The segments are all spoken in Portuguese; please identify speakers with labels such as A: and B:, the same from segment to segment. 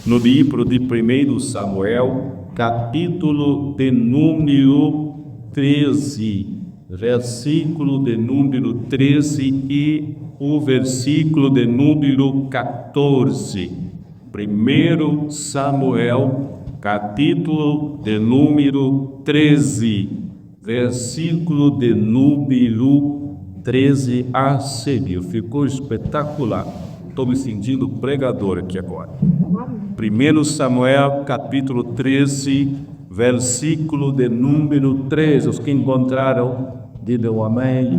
A: no livro de 1 Samuel, capítulo de número 13, versículo de número 13 e o versículo de número 14. 1 Samuel, capítulo de número 13, versículo de número 13 a seguir. Ficou espetacular. Estou me sentindo pregador aqui agora. 1 Samuel, capítulo 13, versículo de número 13. Os que encontraram, digam amém.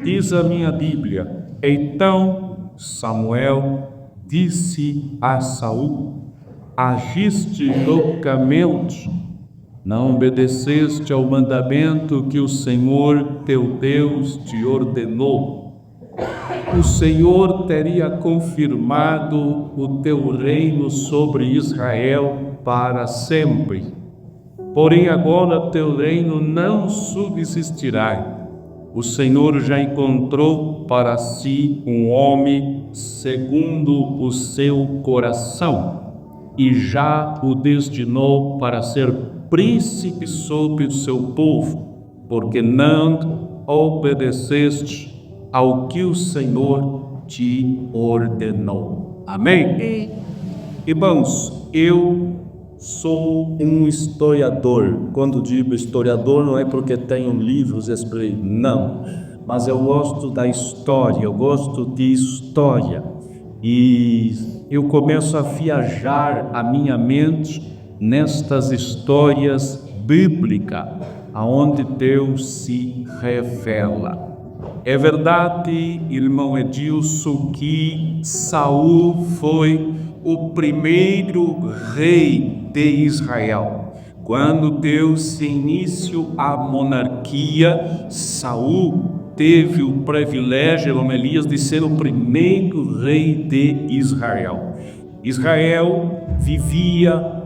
A: Diz a minha Bíblia: então Samuel disse a Saul: agiste loucamente, não obedeceste ao mandamento que o Senhor teu Deus te ordenou. O Senhor teria confirmado o teu reino sobre Israel para sempre. Porém agora teu reino não subsistirá. O Senhor já encontrou para si um homem segundo o seu coração e já o destinou para ser príncipe sobre o seu povo, porque não obedeceste ao que o Senhor te ordenou. Amém? Irmãos, eu sou um historiador. Quando digo historiador, não é porque tenho livros escritos, não. Mas eu gosto da história, eu gosto de história. E eu começo a viajar a minha mente nestas histórias bíblicas, aonde Deus se revela. É verdade, irmão Edilson, que Saul foi o primeiro rei de Israel. Quando deu-se início à monarquia, Saul teve o privilégio, Elias, de ser o primeiro rei de Israel. Israel vivia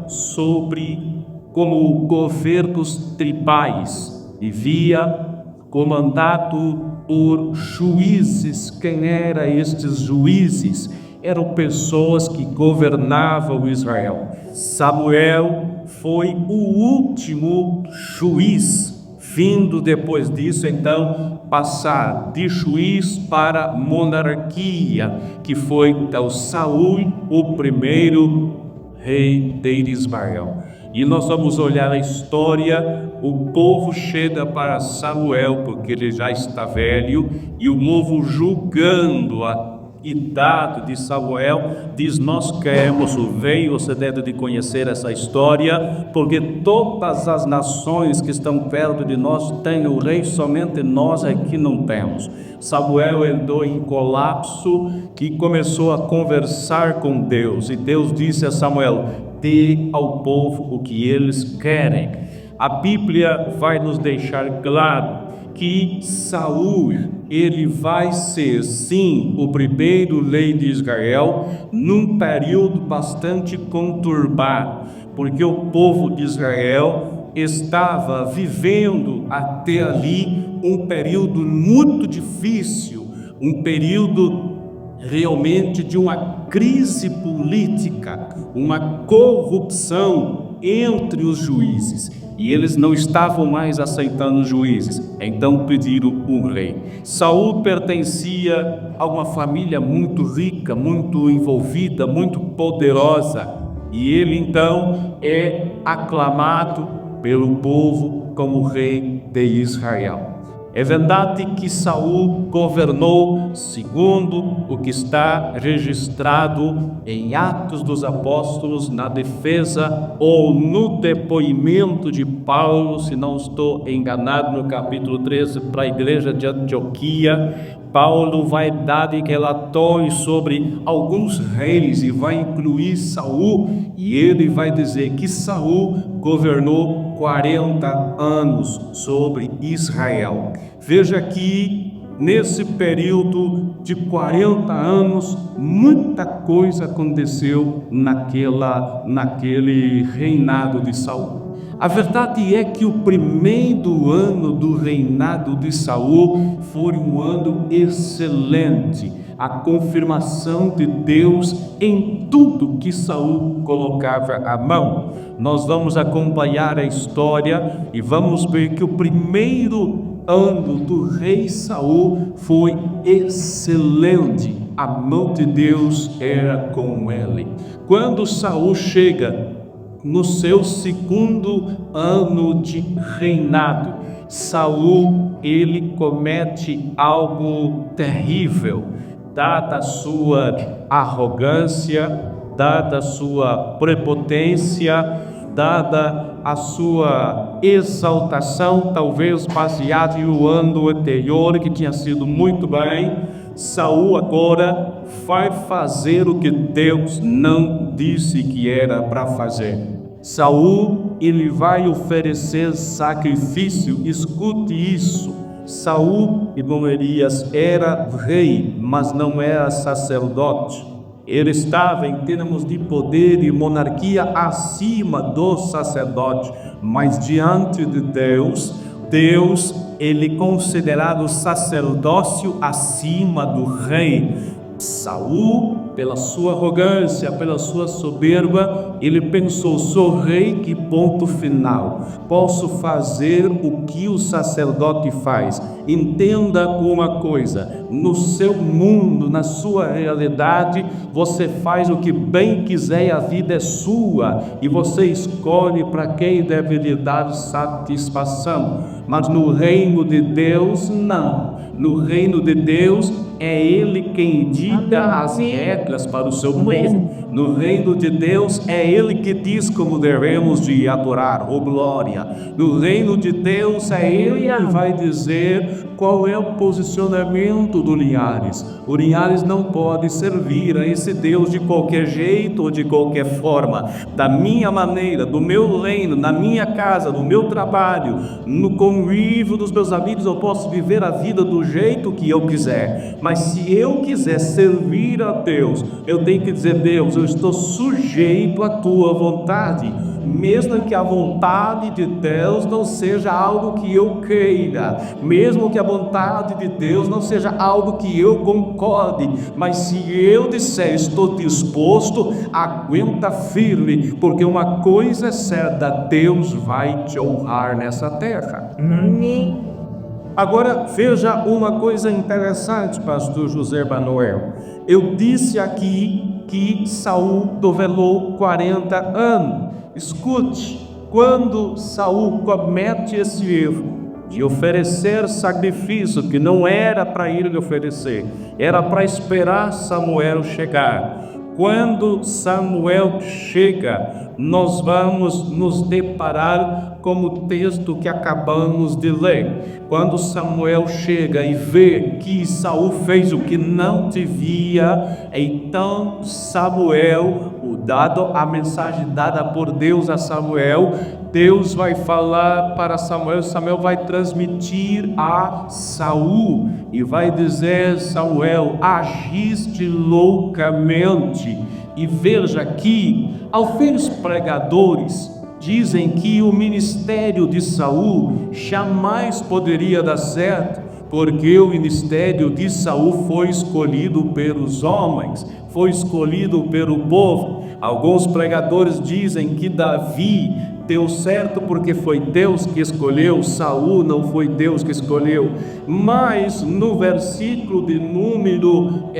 A: como governos tribais, vivia comandado por juízes. Quem eram estes juízes? Eram pessoas que governavam Israel. Samuel foi o último juiz, vindo depois disso, então, passar de juiz para monarquia, que foi, então, Saul, o primeiro rei de Israel. E nós vamos olhar a história. O povo chega para Samuel, porque ele já está velho, e o povo, julgando a idade de Samuel, diz: nós queremos o rei. Você deve de conhecer essa história, porque todas as nações que estão perto de nós têm o rei, somente nós aqui não temos. Samuel entrou em colapso, que começou a conversar com Deus, e Deus disse a Samuel: dê ao povo o que eles querem. A Bíblia vai nos deixar claro que Saul, ele vai ser, sim, o primeiro rei de Israel, num período bastante conturbado, porque o povo de Israel estava vivendo até ali um período muito difícil, um período realmente de uma crise política, uma corrupção entre os juízes, e eles não estavam mais aceitando os juízes, então pediram um rei. Saul pertencia a uma família muito rica, muito envolvida, muito poderosa, e ele então é aclamado pelo povo como rei de Israel. É verdade que Saul governou segundo o que está registrado em Atos dos Apóstolos, na defesa ou no depoimento de Paulo, se não estou enganado, no capítulo 13, para a igreja de Antioquia. Paulo vai dar relatórios sobre alguns reis e vai incluir Saul, e ele vai dizer que Saul governou 40 anos sobre Israel. Veja que nesse período de 40 anos, muita coisa aconteceu naquele reinado de Saul. A verdade é que o primeiro ano do reinado de Saul foi um ano excelente. a confirmação de Deus em tudo que Saul colocava a mão. Nós vamos acompanhar a história e vamos ver que o primeiro ano do rei Saul foi excelente. A mão de Deus era com ele. Quando Saul chega no seu segundo ano de reinado, Saul, ele comete algo terrível, dada a sua arrogância, dada a sua prepotência, dada a sua exaltação, talvez baseada no ano anterior, que tinha sido muito bem. Saul agora vai fazer o que Deus não disse que era para fazer. Saul, ele vai oferecer sacrifício. Escute isso. Saul, irmão Elias, era rei, mas não era sacerdote. Ele estava em termos de poder e monarquia acima do sacerdote, mas diante de Deus, ele considerava o sacerdócio acima do rei. Saul, pela sua arrogância, pela sua soberba, ele pensou: sou rei, que ponto final, posso fazer o que o sacerdote faz. Entenda uma coisa: no seu mundo, na sua realidade, você faz o que bem quiser e a vida é sua, e você escolhe para quem deve lhe dar satisfação. Mas no reino de Deus, não. No reino de Deus, é Ele quem dita as regras para o seu povo. No reino de Deus, é Ele que diz como devemos de adorar, oh glória. No reino de Deus, é Ele que vai dizer qual é o posicionamento do Linhares. O Linhares não pode servir a esse Deus de qualquer jeito ou de qualquer forma. Da minha maneira, do meu reino, na minha casa, no meu trabalho, no convívio dos meus amigos, eu posso viver a vida do jeito que eu quiser. Mas se eu quiser servir a Deus, eu tenho que dizer: Deus, eu estou sujeito à tua vontade, mesmo que a vontade de Deus não seja algo que eu queira, mesmo que a vontade de Deus não seja algo que eu concorde, mas se eu disser estou disposto, aguenta firme, porque uma coisa é certa: Deus vai te honrar nessa terra. Agora veja uma coisa interessante, pastor José Manuel. Eu disse aqui que Saul governou 40 anos. Escute, quando Saul comete esse erro de oferecer sacrifício que não era para ele oferecer, era para esperar Samuel chegar. Quando Samuel chega, nós vamos nos deparar com o texto que acabamos de ler. Quando Samuel chega e vê que Saul fez o que não devia, então Samuel, a mensagem dada por Deus a Samuel, Deus vai falar para Samuel, Samuel vai transmitir a Saul e vai dizer: Samuel, agiste loucamente. E veja que alguns pregadores dizem que o ministério de Saul jamais poderia dar certo, porque o ministério de Saul foi escolhido pelos homens, foi escolhido pelo povo. Alguns pregadores dizem que Davi deu certo porque foi Deus que escolheu, Saul não foi Deus que escolheu. Mas no versículo de número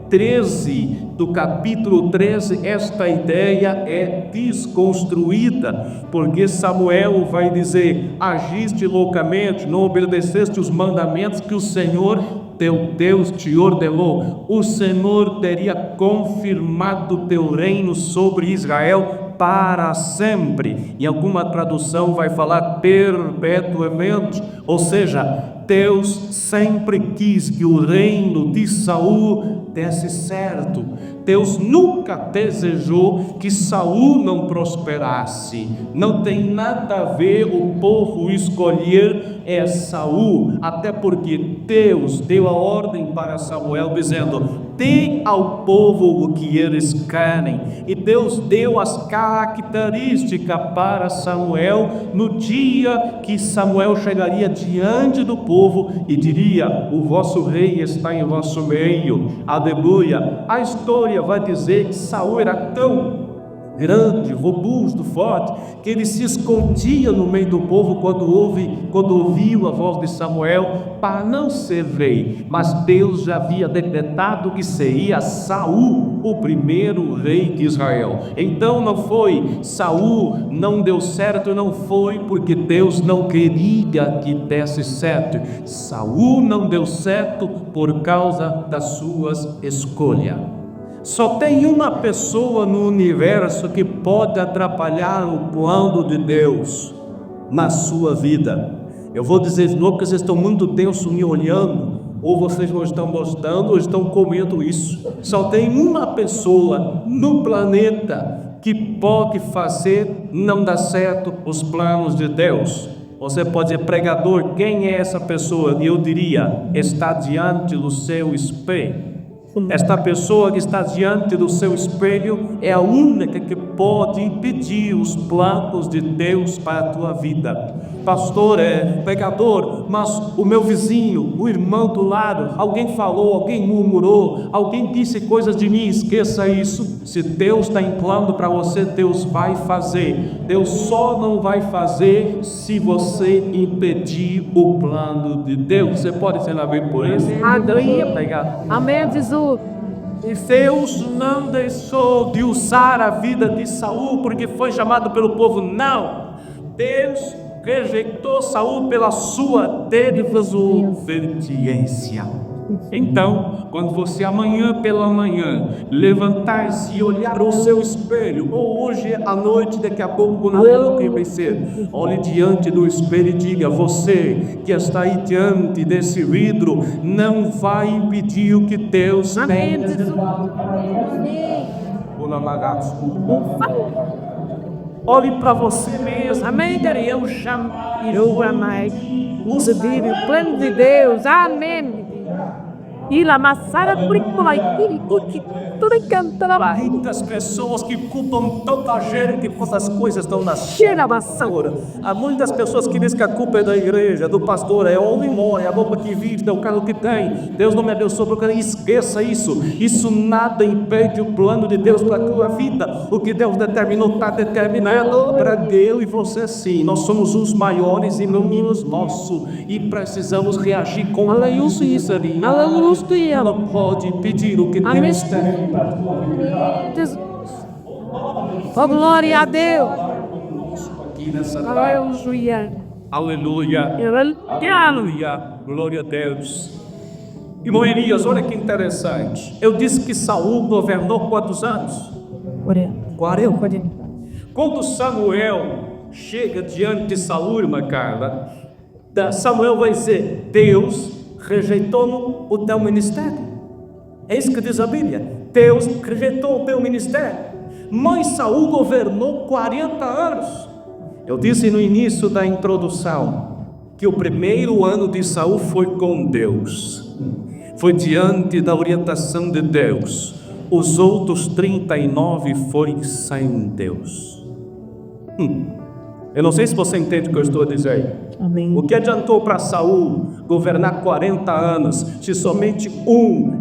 A: 13, do capítulo 13, esta ideia é desconstruída, porque Samuel vai dizer: agiste loucamente, não obedeceste os mandamentos que o Senhor teu Deus te ordenou. O Senhor teria confirmado teu reino sobre Israel para sempre. Em alguma tradução vai falar perpetuamente, ou seja, Deus sempre quis que o reino de Saul desse certo. Deus nunca desejou que Saul não prosperasse. Não tem nada a ver o povo escolher Saul, até porque Deus deu a ordem para Samuel dizendo: dê ao povo o que eles querem. E Deus deu as características para Samuel no dia que Samuel chegaria diante do povo e diria: o vosso rei está em vosso meio. Aleluia. A história vai dizer que Saul era tão grande, robusto, forte, que ele se escondia no meio do povo quando ouviu a voz de Samuel, para não ser rei. Mas Deus já havia decretado que seria Saul o primeiro rei de Israel. Então não foi Saul, não deu certo, não foi porque Deus não queria que desse certo. Saul não deu certo por causa das suas escolhas. Só tem uma pessoa no universo que pode atrapalhar o plano de Deus na sua vida. Eu vou dizer de novo, porque vocês estão muito tensos me olhando, ou vocês não estão gostando, ou estão comendo isso. Só tem uma pessoa no planeta que pode fazer não dar certo os planos de Deus. Você pode dizer: pregador, quem é essa pessoa? E eu diria: está diante do seu espelho. Esta pessoa que está diante do seu espelho é a única que pode impedir os planos de Deus para a tua vida. Pastor, pregador, mas o meu vizinho, o irmão do lado, alguém falou, alguém murmurou, alguém disse coisas de mim. Esqueça isso. Se Deus está em plano para você, Deus vai fazer. Deus só não vai fazer se você impedir o plano de Deus. Você pode ser amém por isso?
B: Amém, Jesus.
A: E Deus não deixou de usar a vida de Saul porque foi chamado pelo povo. Não. Deus rejeitou Saul pela sua desobediência. Então, quando você amanhã pela manhã levantar-se e olhar para o seu espelho, ou hoje à noite, daqui a pouco, não que vai ser, olhe diante do espelho e diga: você que está aí diante desse vidro não vai impedir o que Deus tem. Olhe para você mesmo.
B: Amém. Eu chamo e eu amei. Usa vive o plano de Deus. Amém. E lá massara por vai tudo encantado.
A: Muitas pessoas que culpam tanta gente por essas coisas estão na
B: Cheira vassoura.
A: Há muitas pessoas que dizem que a culpa é da igreja, do pastor, é o limão, é a roupa que vive, é o carro que tem. Deus não me abençoou porque esqueça isso. Isso nada impede o plano de Deus para a tua vida. O que Deus determinou está determinado para Deus e você sim. Nós somos os maiores e não os nossos. E precisamos reagir com a lei justiça. Ela pode pedir o que Deus tem.
B: Oh, glória a Deus.
A: Aqui nessa
B: Aleluia.
A: Aleluia.
B: Aleluia.
A: Glória a Deus. Irmão Elias, olha que interessante. Eu disse que Saul governou quantos anos? 40. Quando Samuel chega diante de Saul, irmã Carla, Samuel vai dizer: Deus rejeitou o teu ministério. É isso que diz a Bíblia. Deus rejeitou o teu ministério. Mas Saul governou 40 anos. Eu disse no início da introdução que o primeiro ano de Saul foi com Deus. Foi diante da orientação de Deus. Os outros 39 foi sem Deus. Eu não sei se você entende o que eu estou dizendo.
B: Amém.
A: O que adiantou para Saul governar 40 anos, se somente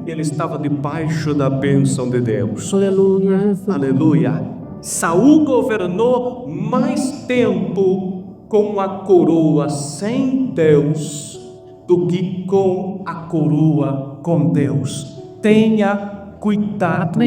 A: ele estava debaixo da bênção de Deus?
B: Aleluia.
A: Aleluia. Saul governou mais tempo com a coroa sem Deus do que com a coroa com Deus. Tenha cuidado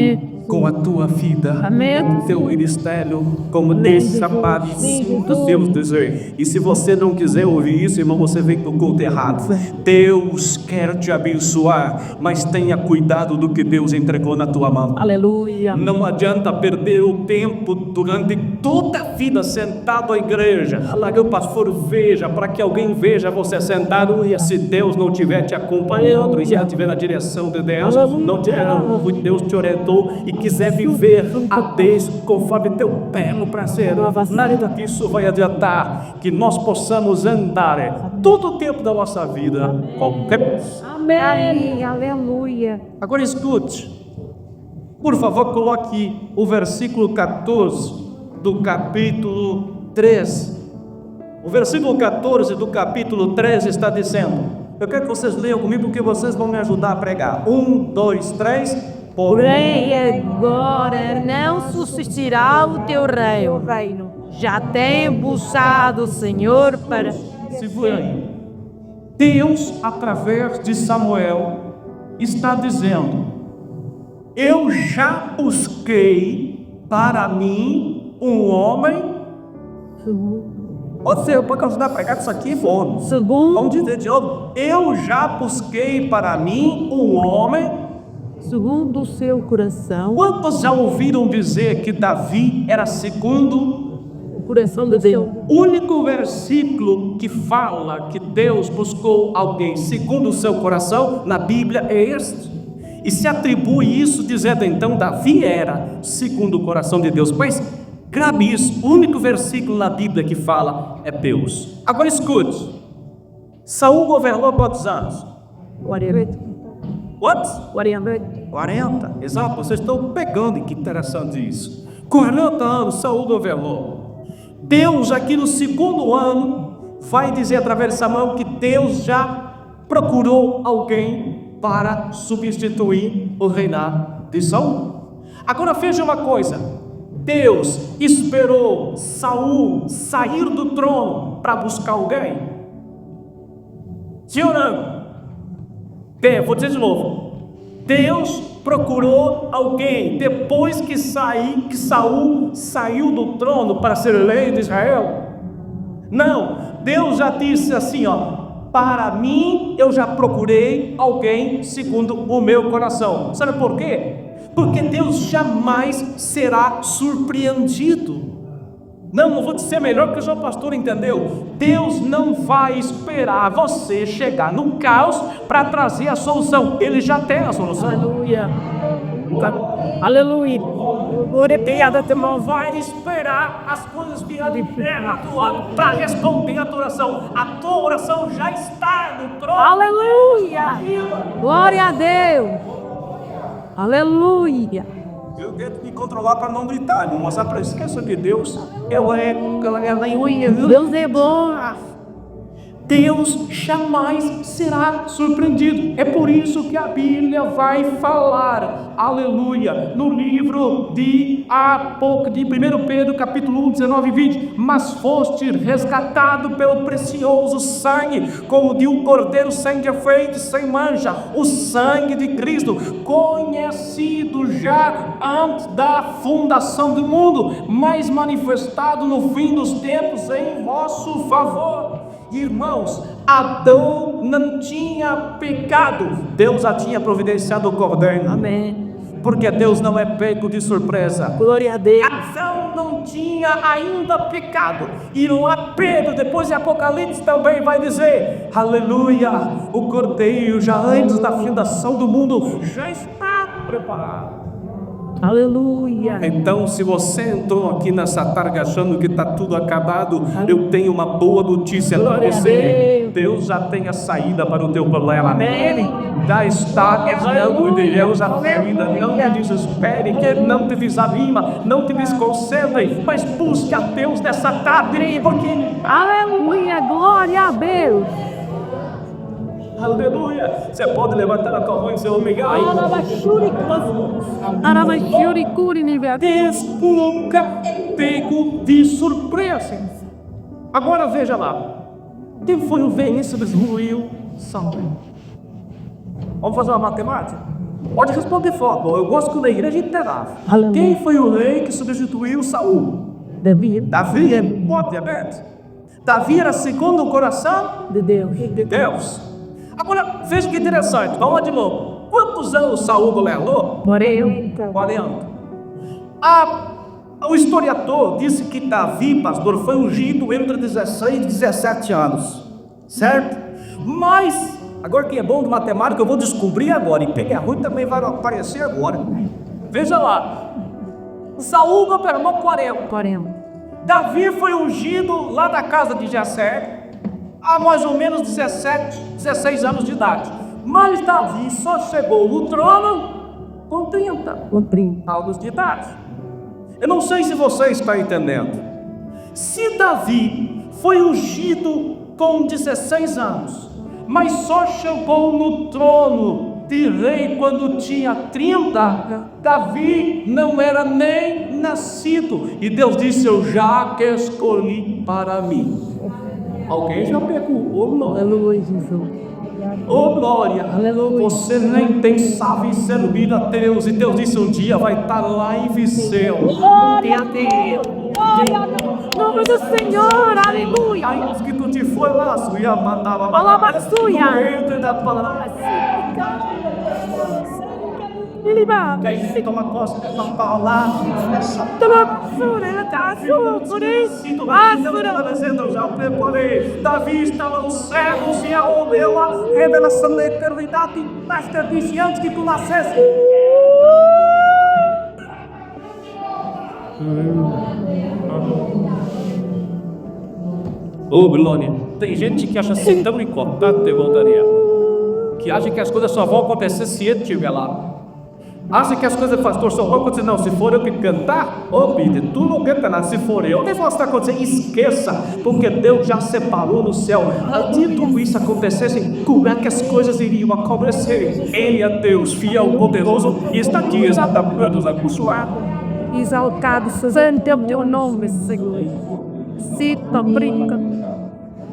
A: com a tua vida,
B: Amém.
A: com o teu ministério, como deixa para do Deus dizer. E se você não quiser ouvir isso, irmão, você vem no culto errado. Deus quer te abençoar, mas tenha cuidado do que Deus entregou na tua mão.
B: Aleluia.
A: Não adianta perder o tempo durante toda a vida sentado à igreja, lá que o pastor veja, para que alguém veja você sentado, e se Deus não estiver te acompanhando, e já estiver na direção de Deus, não tiver, Deus te orientou e quiser viver a Deus conforme teu belo prazer, nada disso vai adiantar. Que nós possamos andar todo o tempo da nossa vida com Deus.
B: Amém. Aleluia.
A: Agora escute, por favor, coloque o versículo 14 do capítulo 13. O versículo 14 do capítulo 13 está dizendo, eu quero que vocês leiam comigo porque vocês vão me ajudar a pregar. 1, 2, 3.
B: Porém, agora não subsistirá o teu reino. Já tem buscado o Senhor para...
A: Segura aí. Deus, através de Samuel, está dizendo, eu já busquei para mim um homem. Você pode ajudar a pregar isso aqui, bom. Vamos dizer de novo. Eu já busquei para mim um homem
B: segundo o seu coração.
A: Quantos já ouviram dizer que Davi era segundo
B: o coração de Deus?
A: O único versículo que fala que Deus buscou alguém segundo o seu coração na Bíblia é este. E se atribui isso dizendo então Davi era segundo o coração de Deus. Pois grave isso, o único versículo na Bíblia que fala é Deus. Agora escute, Saul governou quantos anos?
B: 48.
A: Quantos?
B: 48.
A: 40, exato, vocês estão pegando, que interessante isso. 40 anos Saul governou. Deus aqui no segundo ano vai dizer através de Samuel que Deus já procurou alguém para substituir o reinado de Saul. Agora veja uma coisa, Deus esperou Saul sair do trono para buscar alguém? Sim ou não? Vou dizer de novo. Deus procurou alguém depois que Saul saiu do trono para ser rei de Israel? Não, Deus já disse assim, para mim eu já procurei alguém segundo o meu coração. Sabe por quê? Porque Deus jamais será surpreendido. Não vou dizer melhor que o seu pastor entendeu. Deus não vai esperar você chegar no caos para trazer a solução. Ele já tem a solução.
B: Aleluia. Aleluia.
A: Não vai esperar as coisas virarem terra para responder a tua oração. A tua oração já está no trono.
B: Aleluia. Glória a Deus. Aleluia.
A: Eu tento me controlar para não gritar, não mostrar para esqueça de Deus.
B: Deus é bom.
A: Deus jamais será surpreendido. É por isso que a Bíblia vai falar, aleluia, no livro de 1 Pedro, capítulo 1, 19 e 20. Mas foste resgatado pelo precioso sangue, como de um cordeiro sem defeito, sem mancha, o sangue de Cristo, conhecido já antes da fundação do mundo, mas manifestado no fim dos tempos em vosso favor. Irmãos, Adão não tinha pecado, Deus já tinha providenciado o cordeiro.
B: Amém.
A: Porque Deus não é pego de surpresa.
B: Glória a Deus.
A: Adão não tinha ainda pecado. E lá Pedro, depois de Apocalipse, também vai dizer, aleluia, o cordeiro já antes da fundação do mundo já está preparado.
B: Aleluia.
A: Então, se você entrou aqui nessa tarde achando que está tudo acabado, eu tenho uma boa notícia para você. Deus já tem a saída para o teu problema.
B: Amém.
A: Já está esperando de Deus a saída. Não te desespere, que não te desanima, não te desconcentre, mas busque a Deus nessa tarde, porque
B: aleluia, glória a Deus.
A: Aleluia. Você pode levantar a tua mão e ser obrigado. Deus nunca pego de surpresa. Agora veja lá. Quem foi o vencedor do rio Samuel? Vamos fazer uma matemática?
C: Pode responder foto. Eu gosto que na igreja integrava.
B: Aleluia.
C: Quem foi o rei que substituiu Saul?
B: Davi,
C: Davi é pode aberto. Davi era segundo o coração
B: de Deus.
C: de Deus. Agora, veja que interessante. Vamos lá de novo. Quantos anos Saul governou?
B: 40.
C: 40. O historiador disse que Davi, pastor, foi ungido entre 16 e 17 anos. Certo? Mas, agora quem é bom de matemática, eu vou descobrir agora. E quem é ruim também vai aparecer agora. Veja lá. Saul governou 40. Davi foi ungido lá da casa de Jessé há mais ou menos 16 anos de idade. Mas Davi só chegou no trono com 30 anos de idade. Eu não sei se você está entendendo. Se Davi foi ungido com 16 anos, mas só chegou no trono de rei quando tinha 30, Davi não era nem nascido. E Deus disse: eu já que escolhi para mim. Alguém já pegou? Oh, glória.
B: Aleluia, Jesus.
C: Oh, glória.
B: Aleluia.
C: Você nem pensava em servir a Deus. E Deus disse: um dia vai estar lá em Viseu.
B: Glória a Deus. Glória a nome do Senhor. Aleluia.
C: Aí que tu te foi lá, suia, mandava.
B: Palavra suia.
C: Entre da palavra. Quem toma costa, toma palavra. Já preparei. Davi estava no céu, e a revelação da eternidade. Master disse: antes que tu nascesse. Ô, Glória, tem gente que acha assim tão importante, Daniel, que acha que as coisas só vão acontecer se ele estiver lá. Acha que as coisas, pastor, só vão acontecer. Não, se for eu que cantar, ô Peter, tu não canta nada. Se for eu, o que está acontecendo? Esqueça, porque Deus já separou no céu. Antes de tudo isso acontecesse, como é que as coisas iriam acontecer? Ele é Deus, fiel, poderoso, e está aqui exatamente nos abençoado.
B: Exaltado santo é o teu nome, Senhor. Cita, brinca.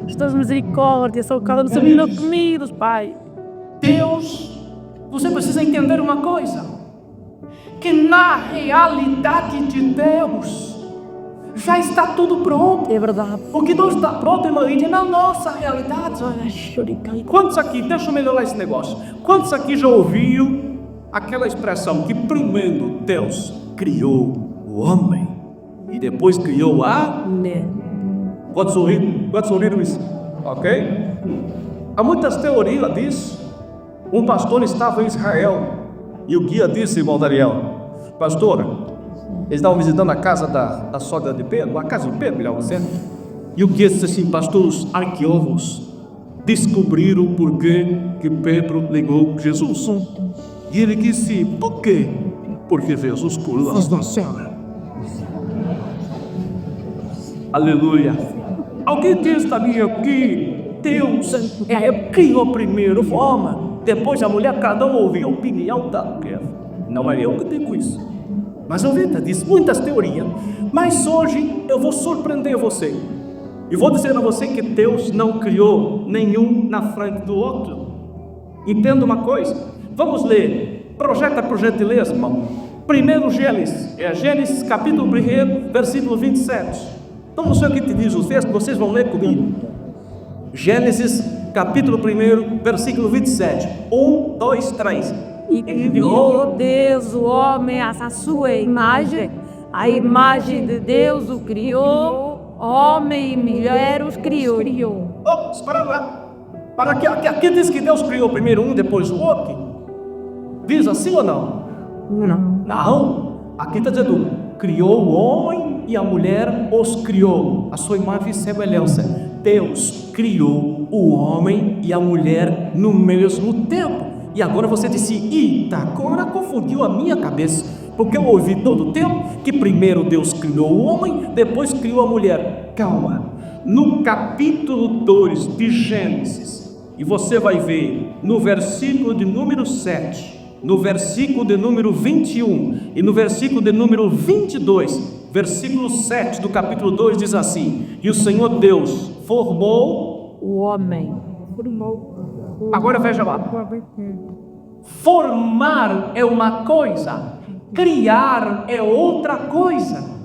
B: As tuas misericórdias são cada vez mais comidos, Pai.
C: Deus, você precisa entender uma coisa. Que na realidade de Deus já está tudo pronto.
B: É verdade.
C: O que não está pronto, irmão, é na nossa realidade. Quantos aqui, deixa eu melhorar esse negócio. Quantos aqui já ouviu aquela expressão que primeiro Deus criou o homem e depois criou a
B: Né?
C: Quantos ouviram isso? Ok? Há muitas teorias disso. Um pastor estava em Israel e o guia disse, irmão Daniel: pastora, eles estavam visitando a casa da sogra de Pedro, a casa de Pedro, melhor você. E o guia disse assim: pastor, os arqueólogos descobriram por que Pedro negou Jesus. E ele disse: por quê? Porque Jesus curou as nações. Aleluia. Alguém diz também que Deus criou primeiro o homem, depois a mulher. Cada um ouviu a opinião da mulher. Não é eu que digo isso, mas eu vi, diz muitas teorias. Mas hoje eu vou surpreender você e vou dizer a você que Deus não criou nenhum na frente do outro. Entenda uma coisa. Vamos ler. Projeta por gentileza, irmão. Primeiro Gênesis capítulo 1, versículo 27. Então não sei o que te diz o texto, vocês vão ler comigo. Gênesis capítulo 1, versículo 27. 1, 2, 3.
B: E criou Deus o homem à sua imagem. A imagem de Deus o criou. Homem e mulher os criou.
C: Oh, para lá. Para que aqui diz que Deus criou primeiro um, depois o outro. Diz assim ou não? Não. Aqui está dizendo: criou o homem e a mulher os criou, a sua imagem e semelhança. Deus criou o homem e a mulher no mesmo tempo. E agora você disse: eita, agora confundiu a minha cabeça, porque eu ouvi todo o tempo que primeiro Deus criou o homem, depois criou a mulher. Calma. No capítulo 2 de Gênesis, e você vai ver no versículo de número 7, no versículo de número 21 e no versículo de número 22, versículo 7 do capítulo 2 diz assim: e o Senhor Deus formou
B: O homem.
C: Agora veja lá. Formar é uma coisa, criar é outra coisa.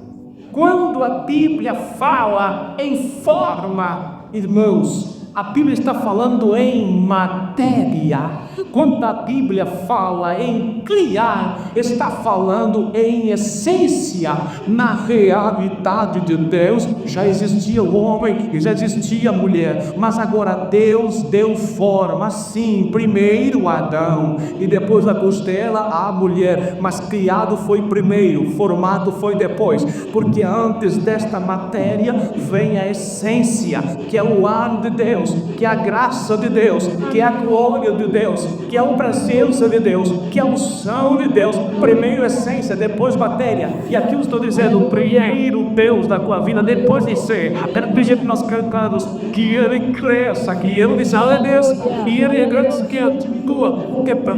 C: Quando a Bíblia fala em forma, irmãos, a Bíblia está falando em matéria. Quando a Bíblia fala em criar, está falando em essência. Na realidade de Deus, já existia o homem e já existia a mulher, mas agora Deus deu forma, sim, primeiro Adão e depois a costela a mulher, mas criado foi primeiro, formado foi depois, porque antes desta matéria vem a essência, que é o ar de Deus, que é a graça de Deus, que é a glória de Deus, que é a presença de Deus, que é a unção de Deus. Primeiro essência, depois matéria. E aqui eu estou dizendo, primeiro Deus da tua vida, depois de ser. Quero pedir que nós cantamos que Ele cresça, que Ele desça Deus, e Ele é grande que a tua, que para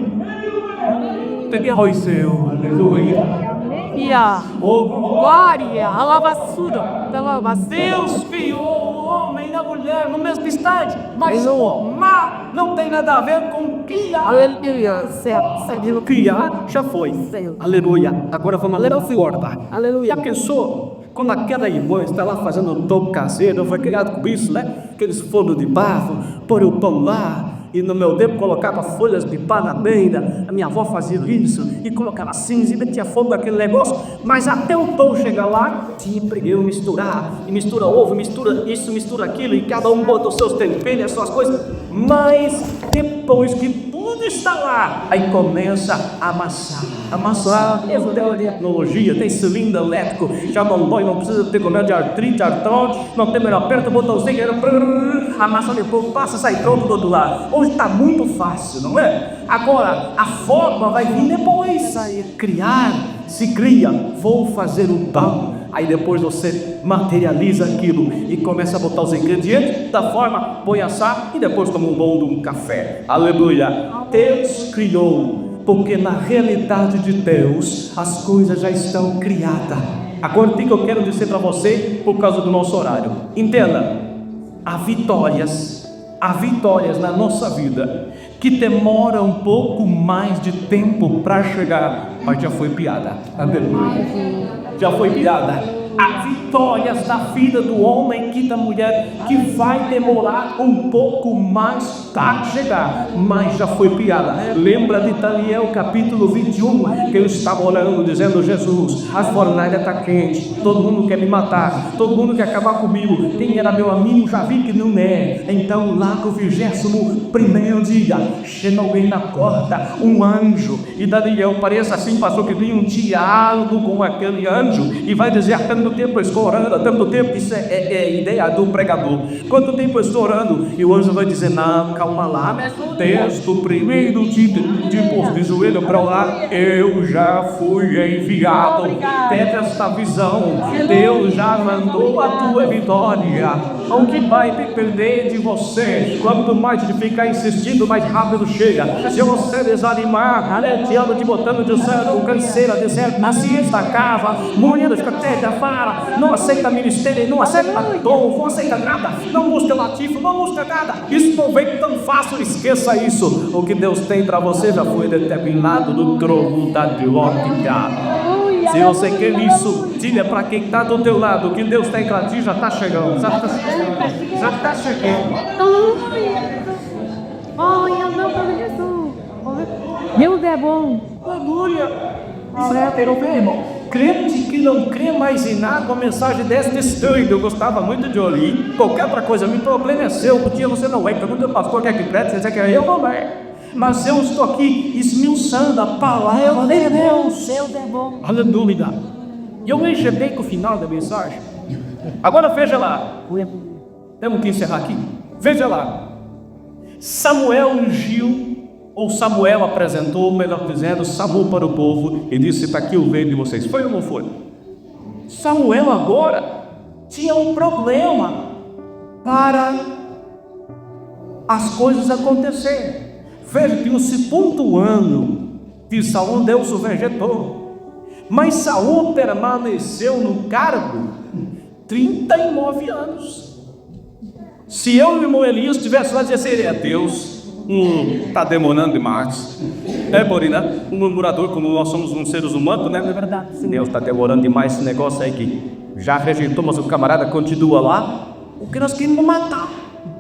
C: tenha o seu, aleluia.
B: Oh, glória, a lavassura,
C: Deus criou o homem e a mulher no mesmo instante, mas formar não tem nada a ver com criar.
B: aleluia, certo,
C: Criar já foi. Aleluia. Agora vamos ler o corda.
B: aleluia.
C: Já pensou? Quando aquela irmã está lá fazendo um pão caseiro, foi criado com isso, né? Aqueles fornos de barro, pôr o pão lá. E no meu tempo colocava folhas de bananeira. A minha avó fazia isso e colocava cinza e metia fogo naquele negócio. Mas até o pão chegar lá, tinha que eu misturar. E mistura ovo, mistura isso, mistura aquilo. E cada um bota os seus temperos, as suas coisas. Mas depois que tudo está lá, aí começa a amassar. Amassar, tem tecnologia, tem cilindro elétrico. Já não dói, não precisa ter problema de artrite, artrose. Não tem melhor, aperta o botãozinho, amassa de pouco, passa, sai pronto do outro lado. Hoje está muito fácil, não é? Agora, a forma vai vir depois. Criar, se cria, vou fazer o pão. Aí depois você materializa aquilo e começa a botar os ingredientes da forma, põe assar e depois toma um bom de um café. Aleluia. Deus criou, porque na realidade de Deus as coisas já estão criadas. Agora o que eu quero dizer para você por causa do nosso horário. Entenda, há vitórias na nossa vida que demora um pouco mais de tempo para chegar, mas já foi piada. Aleluia. Já foi piada. Há vitórias da vida do homem e da mulher que vai demorar um pouco mais para chegar, mas já foi piada. Lembra de Daniel capítulo 21, que eu estava orando dizendo: Jesus, a fornalha está quente, todo mundo quer me matar, todo mundo quer acabar comigo. Quem era meu amigo já vi que não é. Então lá com o 21º dia, chega alguém na porta, um anjo, e Daniel parece assim, passou que tem um diálogo com aquele anjo e vai dizer: tanto tempo eu estou orando, tanto tempo. Isso é ideia do pregador. Quanto tempo eu estou orando? E o anjo vai dizer: não, calma lá, desde o primeiro dia de joelho para orar, eu já fui enviado. Teve esta visão, Deus já mandou a tua vitória. O que vai depender de você. Quanto mais de ficar insistindo, mais rápido chega. Se você desanimar, aleteando, te botando de certo, canseira de certo, na ciência cava, morrendo de cateia, fara, não aceita ministério, não aceita dom, não aceita nada, não busca latifo, não busca nada. Isso não vem tão fácil, esqueça isso. O que Deus tem para você já foi determinado no trono da glória. Se você quer isso, diga para quem está do teu lado: o que Deus tem para ti já está chegando, já está chegando, já está chegando.
B: Olha, não, para Jesus. Deus é bom.
C: Aleluia. Crente que não crê mais em nada, uma mensagem dessa estranha. Eu gostava muito de ouvir. Qualquer outra coisa, meu problema é seu. Um dia você não é. Pergunta ao pastor: quer que preste? Você diz que eu não é. Mas eu estou aqui esmiuçando a palavra de Deus.
B: Deus é bom.
C: Aleluia. E eu nem cheguei com o final da mensagem. Agora veja lá. Temos que encerrar aqui. Veja lá. Samuel ungiu, ou Samuel apresentou, melhor dizendo, Samuel para o povo e disse: está aqui o rei de vocês. Foi ou não foi? Samuel agora tinha um problema para as coisas acontecerem. Veja que no segundo ano de Saul, Deus o vegetou, mas Saul permaneceu no cargo 39 anos. Se eu e o irmão Elias estivesse lá, dizia: seria Deus, Está demorando demais. É, Borina, um murmurador, como nós somos uns seres humanos, né? É verdade. Deus está demorando demais esse negócio aí que já rejeitou, mas o camarada continua lá. O que nós queremos matar?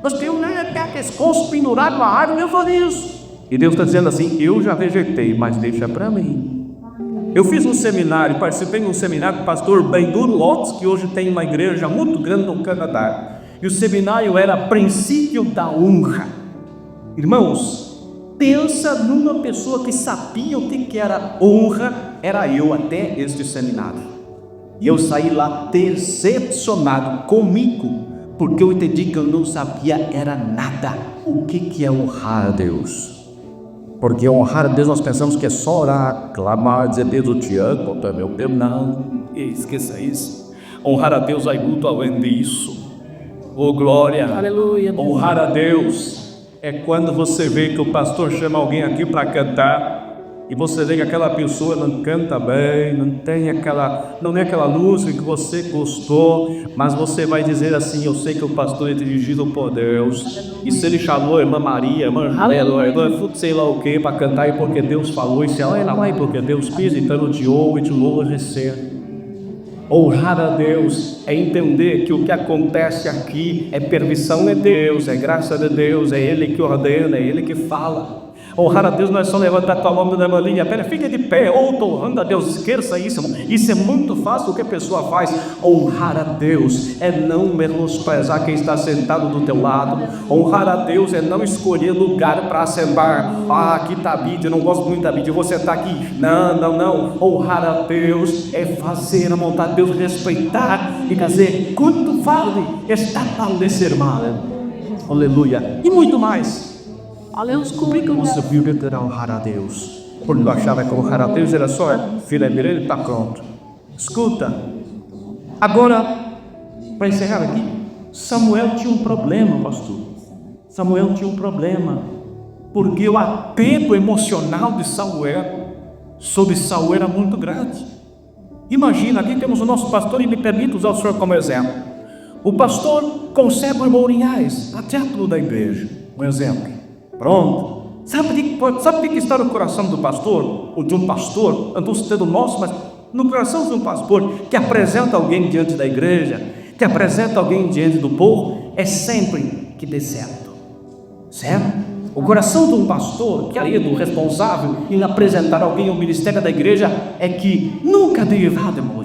C: Nós temos, né, até aqueles costos pendurados na árvore, eu falei isso. E Deus está dizendo assim, eu já rejeitei, mas deixa para mim. Eu fiz um seminário, participei de um seminário com o pastor Benduro Lotz, que hoje tem uma igreja muito grande no Canadá. E o seminário era Princípio da Honra. Irmãos, pensa numa pessoa que sabia o que era honra, era eu até este seminário. E eu saí lá decepcionado comigo, porque eu entendi que eu não sabia era nada. O que é honrar a Deus? Porque honrar a Deus nós pensamos que é só orar, clamar, dizer Deus eu te amo, tu é meu Deus. Não, esqueça isso. Honrar a Deus vai muito além disso. Oh glória,
B: Aleluia.
C: honrar a Deus é quando você vê que o pastor chama alguém aqui para cantar e você vê que aquela pessoa não canta bem, não é aquela música que você gostou, mas você vai dizer assim, eu sei que o pastor é dirigido por Deus, e se ele chamou a irmã Maria, irmã sei lá o que, para cantar, e porque Deus falou, e se ela não é porque Deus fez, então eu te ouvo e te louvo. Honrar a Deus é entender que o que acontece aqui é permissão de Deus, é graça de Deus, é Ele que ordena, é Ele que fala. Honrar a Deus não é só levantar tua mão da malinha, pera, fica de pé, ou estou honrando a Deus, esqueça isso, isso é muito fácil o que a pessoa faz. Honrar a Deus é não menosprezar quem está sentado do teu lado. Honrar a Deus é não escolher lugar para assentar. Aqui está a Bíblia, eu não gosto muito da Bíblia, eu vou sentar aqui. Não. Honrar a Deus é fazer a vontade de Deus, respeitar e dizer, quanto vale esta tal de ser mal. Aleluia. E muito mais. Eu descobri que eu não sabia o que era honrar a Deus, porque eu achava que honrar a Deus era só filha mirando e está pronto. Escuta, agora, para encerrar aqui, Samuel tinha um problema, pastor. Samuel tinha um problema, porque o apego emocional de Samuel sobre Saul era muito grande. Imagina, aqui temos o nosso pastor e me permite usar o senhor como exemplo. O pastor concebe o irmão Linhares, a título da igreja, um exemplo. Pronto. Sabe o que está no coração do pastor? Ou de um pastor? Eu não estou do nosso, mas no coração de um pastor que apresenta alguém diante da igreja, que apresenta alguém diante do povo, é sempre que dê certo. Certo? O coração de um pastor, querido, responsável em apresentar alguém ao ministério da igreja, é que nunca dê errado, irmãos.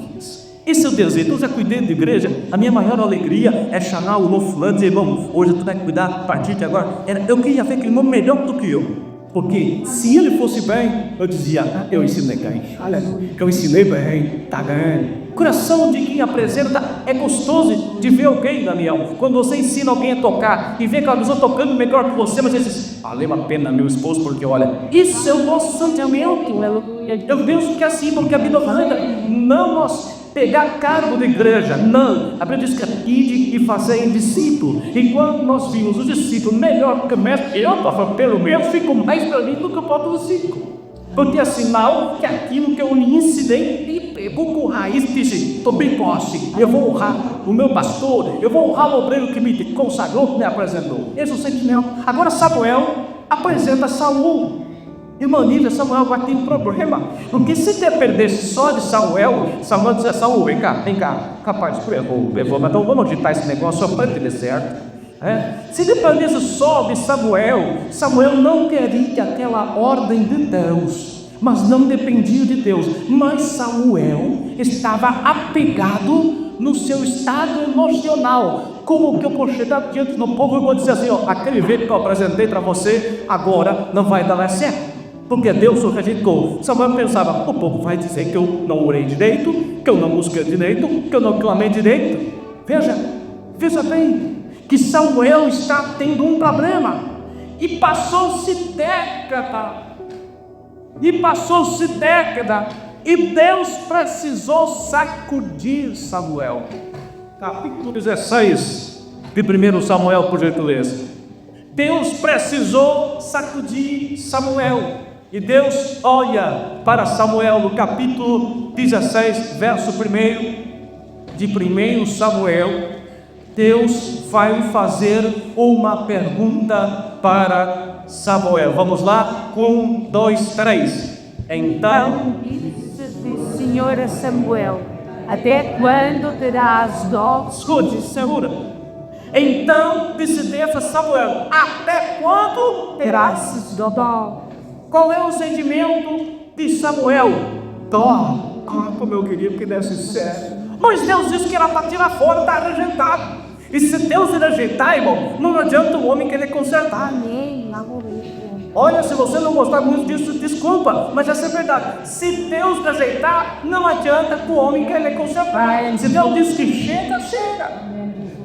C: Esse é o desejo. Deus é cuidar de igreja. A minha maior alegria é chamar o irmão fulano e dizer, irmão, hoje tu vai cuidar a partir de agora. Eu queria ver aquele irmão melhor do que eu. Porque se ele fosse bem, eu dizia, eu ensinei bem. Olha, que eu ensinei bem, tá ganhando. Coração de quem apresenta é gostoso de ver alguém, Daniel. Quando você ensina alguém a tocar e vê aquela pessoa tocando melhor que você, mas ele diz, valeu a pena meu esposo, porque olha, isso é o nosso sentimento. Eu penso que é assim, porque a vida anda. Não nós pegar cargo de igreja, não. A Bíblia diz que é ide e fazer em discípulo. E quando nós vimos o discípulo melhor que o mestre, eu pelo menos fico mais para mim do que o próprio discípulo. Porque é sinal que aquilo que eu lhe ensinei e pegou com raiz, disse, estou bem posse, eu vou honrar o meu pastor, eu vou honrar o obreiro que me consagrou, que me apresentou. Esse é o sentimento. Agora Samuel apresenta Saul. Irmã Nídia, Samuel vai ter um problema, porque se dependesse só de Samuel dizia, Saul, vem cá, capaz, mas então vamos agitar esse negócio só para ter certo. Se dependesse só de Samuel não queria aquela ordem de Deus, mas não dependia de Deus. Mas Samuel estava apegado no seu estado emocional. Como que eu vou chegar diante do povo e vou dizer assim, aquele vídeo que eu apresentei para você, agora não vai dar certo, porque Deus o rejeitou. Samuel pensava, o povo vai dizer que eu não orei direito, que eu não busquei direito, que eu não clamei direito. Veja bem, que Samuel está tendo um problema, e passou-se década, e Deus precisou sacudir Samuel. Capítulo 16 de 1 Samuel, por gentileza. Deus precisou sacudir Samuel, e Deus olha para Samuel no capítulo 16, verso 1 de 1 Samuel. Deus vai fazer uma pergunta para Samuel. Vamos lá? 1, 2, 3. Então,
B: Disse o Senhor a Samuel: até quando terás dó?
C: escute, segura. Então disse Deus a Samuel: até quando terás dó?
B: Dó.
C: Qual é o sentimento de Samuel? Dó. Ah, como eu queria que desse certo. Mas Deus disse que era para tirar fora, está rejeitado. E se Deus rejeitar, irmão, não adianta o homem querer consertar.
B: Amém.
C: Olha, se você não gostar muito disso, desculpa, mas essa é verdade. Se Deus rejeitar, não adianta o homem querer consertar. Se Deus diz que chega, chega.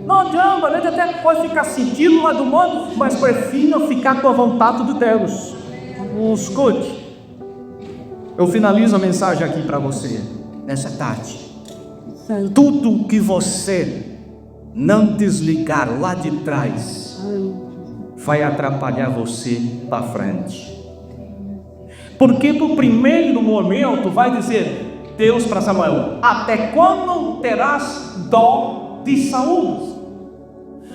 C: Não adianta, a gente até pode ficar sentindo lá do mundo, mas prefiro ficar com a vontade de Deus. Escute, eu finalizo a mensagem aqui para você, nessa tarde. Tudo que você não desligar lá de trás vai atrapalhar você para frente. Porque no primeiro momento vai dizer Deus para Samuel: até quando terás dó de Saúl?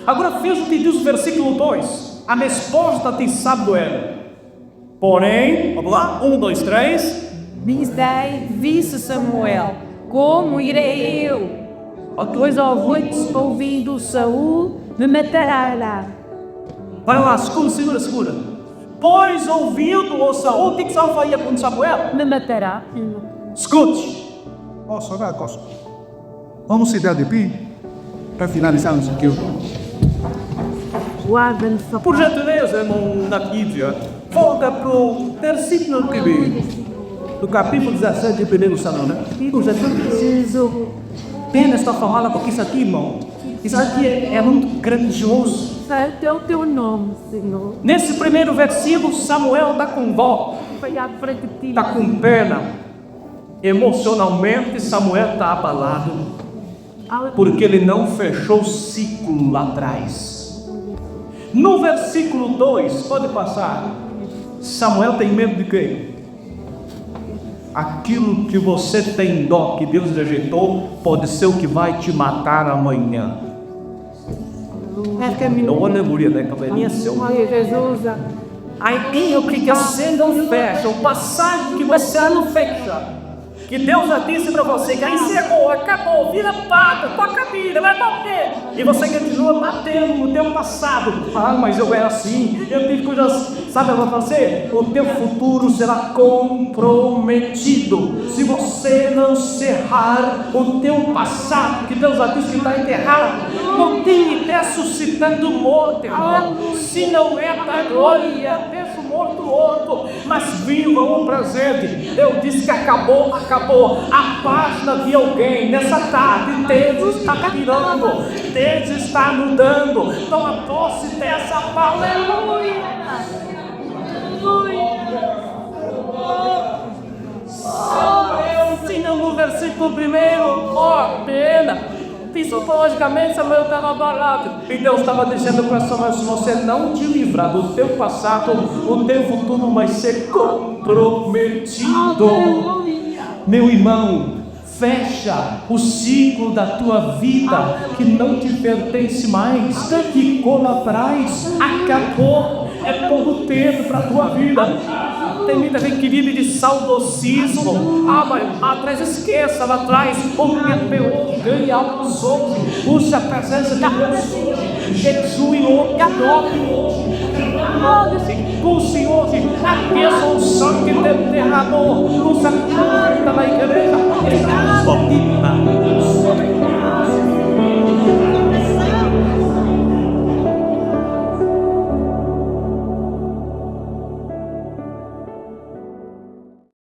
C: Agora veja o que diz o versículo 2, a resposta de Samuel. Porém, vamos lá, 1, 2, 3.
B: Disse Samuel: como irei eu? Pois ouvindo Saúl, me matará.
C: Vai lá, segura. Pois ouvindo o Saúl, o que Saúl faria com Samuel?
B: Me matará.
C: Escute.
D: Posso agora, Costa? Vamos se dar de pé para finalizarmos aqui.
B: Guarda-me,
C: Por gentileza, irmão Naquídia, volta para o versículo que vem, do capítulo 17 de 1 Samuel, né? Por gentileza.
B: Jesus.
C: Pena esta falada, porque isso aqui, irmão, isso aqui é muito grandioso.
B: Santo é o teu nome, Senhor.
C: Nesse primeiro versículo, Samuel está com dó,
B: Vai à frente de ti.
C: está com pena. Emocionalmente, Samuel está abalado, porque ele não fechou o ciclo lá atrás. No versículo 2, pode passar. Samuel tem medo de quê? Aquilo que você tem dó, que Deus rejeitou, pode ser o que vai te matar amanhã. Olha a guria da cabelinha seu.
B: Ai, Jesus.
C: Aí o que você não fecha, o passado que você não fecha, que Deus já disse para você que aí encerrou, acabou, vira pata, toca a vida, vai bater. E você continua batendo no teu passado. Ah, mas eu era assim, eu tive coisas, sabe o que vai fazer? O teu futuro será comprometido. Se você não encerrar o teu passado, que Deus já disse que está enterrado, não tem ressuscitando morto, irmão. Se não é da glória, deixa o morto morto, mas viva o presente. Deus disse que acabou. A página de alguém nessa tarde, Deus está virando, Deus está mudando. Toma posse dessa palavra. Aleluia. Se não no versículo 1, ó, pena. Psicologicamente, Samuel estava abalado. E Deus estava dizendo para Samuel: se você não te livrar do teu passado, o teu futuro vai ser comprometido. Meu irmão, fecha o ciclo da tua vida que não te pertence mais, ficou lá atrás, acabou, é pouco tempo para a tua vida. Tem muita gente que vive de saudosismo. Mas atrás, esqueça lá atrás, o que é pior, ganha algo dos outros, usa a presença de Deus, jejue outro, adore outro. Pulse hoje, aqueça o sangue do derramor, usa a carta na igreja,